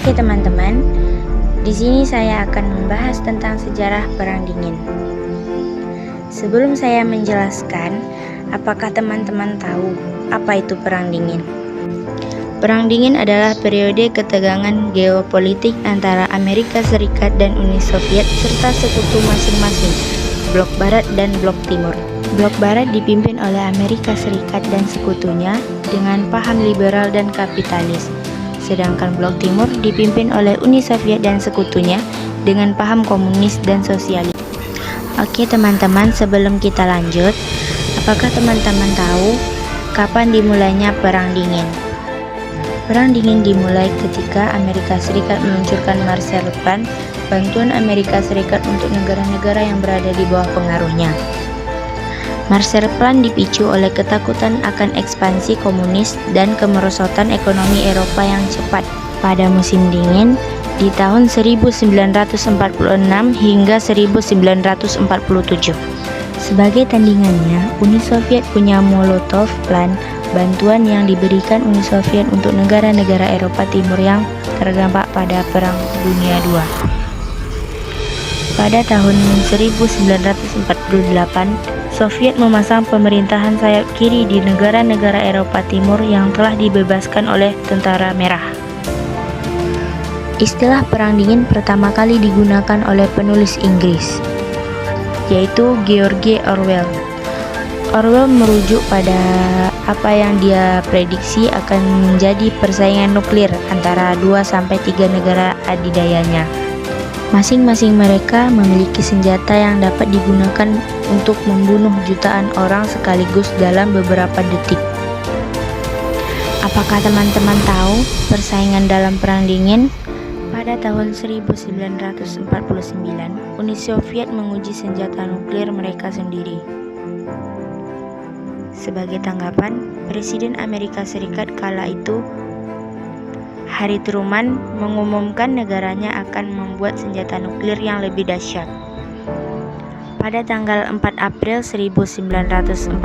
Oke teman-teman, di sini saya akan membahas tentang sejarah Perang Dingin. Sebelum saya menjelaskan, apakah teman-teman tahu apa itu Perang Dingin? Perang Dingin adalah periode ketegangan geopolitik antara Amerika Serikat dan Uni Soviet serta sekutu masing-masing, Blok Barat dan Blok Timur. Blok Barat dipimpin oleh Amerika Serikat dan sekutunya dengan paham liberal dan kapitalis. Sedangkan Blok Timur dipimpin oleh Uni Soviet dan sekutunya dengan paham komunis dan sosialis. Oke teman-teman, sebelum kita lanjut, apakah teman-teman tahu kapan dimulainya Perang Dingin? Perang Dingin dimulai ketika Amerika Serikat meluncurkan Marshall Plan, bantuan Amerika Serikat untuk negara-negara yang berada di bawah pengaruhnya. Marshall Plan dipicu oleh ketakutan akan ekspansi komunis dan kemerosotan ekonomi Eropa yang cepat pada musim dingin di tahun 1946 hingga 1947. Sebagai tandingannya, Uni Soviet punya Molotov Plan, bantuan yang diberikan Uni Soviet untuk negara-negara Eropa Timur yang terdampak pada Perang Dunia II. Pada tahun 1948, Soviet memasang pemerintahan sayap kiri di negara-negara Eropa Timur yang telah dibebaskan oleh Tentara Merah. Istilah Perang Dingin pertama kali digunakan oleh penulis Inggris, yaitu George Orwell. Orwell merujuk pada apa yang dia prediksi akan menjadi persaingan nuklir antara 2-3 negara adidayanya. Masing-masing mereka memiliki senjata yang dapat digunakan untuk membunuh jutaan orang sekaligus dalam beberapa detik. Apakah teman-teman tahu persaingan dalam Perang Dingin? Pada tahun 1949, Uni Soviet menguji senjata nuklir mereka sendiri. Sebagai tanggapan, Presiden Amerika Serikat kala itu, Harry Truman, mengumumkan negaranya akan membuat senjata nuklir yang lebih dahsyat. Pada tanggal 4 April 1949,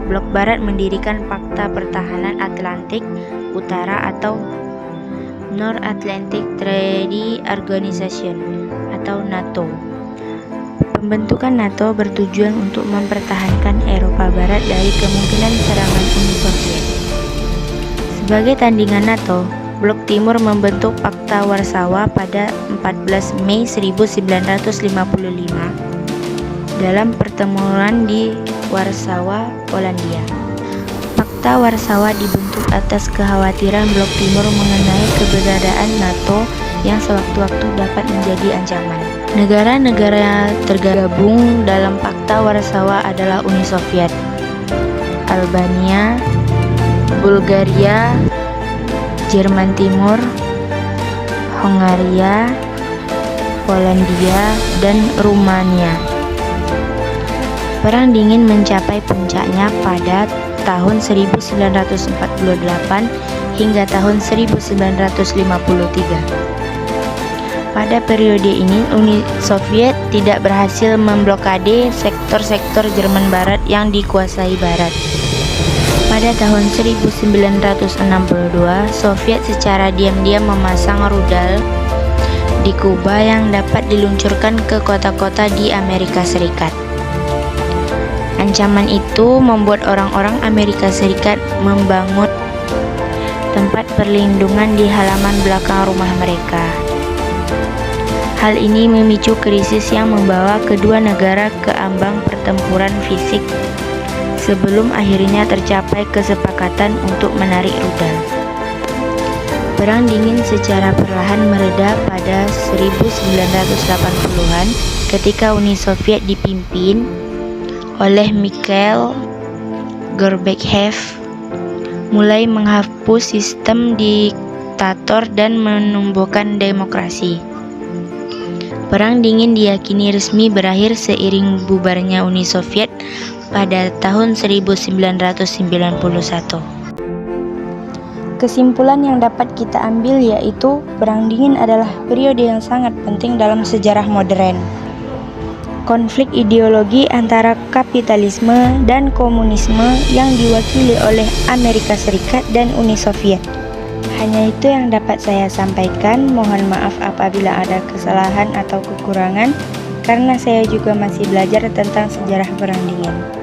Blok Barat mendirikan Pakta Pertahanan Atlantik Utara atau North Atlantic Treaty Organization atau NATO. Pembentukan NATO bertujuan untuk mempertahankan Eropa Barat dari kemungkinan serangan Uni Soviet. Sebagai tandingan NATO, Blok Timur membentuk Pakta Warsawa pada 14 Mei 1955 dalam pertemuan di Warsawa, Polandia. Fakta Warsawa dibentuk atas kekhawatiran Blok Timur mengenai keberadaan NATO yang sewaktu-waktu dapat menjadi ancaman. Negara-negara tergabung dalam Fakta Warsawa adalah Uni Soviet, Albania, Bulgaria, Jerman Timur, Hongaria, Polandia, dan Rumania. Perang Dingin mencapai puncaknya pada tahun 1948 hingga tahun 1953. Pada periode ini, Uni Soviet tidak berhasil memblokade sektor-sektor Jerman Barat yang dikuasai Barat. Pada tahun 1962, Soviet secara diam-diam memasang rudal di Kuba yang dapat diluncurkan ke kota-kota di Amerika Serikat. Ancaman itu membuat orang-orang Amerika Serikat membangun tempat perlindungan di halaman belakang rumah mereka. Hal ini memicu krisis yang membawa kedua negara ke ambang pertempuran fisik sebelum akhirnya tercapai kesepakatan untuk menarik rudal. Perang Dingin secara perlahan mereda pada 1980-an ketika Uni Soviet dipimpin oleh Mikhail Gorbachev mulai menghapus sistem diktator dan menumbuhkan demokrasi. Perang Dingin diyakini resmi berakhir seiring bubarnya Uni Soviet pada tahun 1991. Kesimpulan yang dapat kita ambil yaitu Perang Dingin adalah periode yang sangat penting dalam sejarah modern. Konflik ideologi antara kapitalisme dan komunisme yang diwakili oleh Amerika Serikat dan Uni Soviet Hanya itu yang dapat saya sampaikan. Mohon maaf apabila ada kesalahan atau kekurangan, karena saya juga masih belajar tentang sejarah Perang Dingin.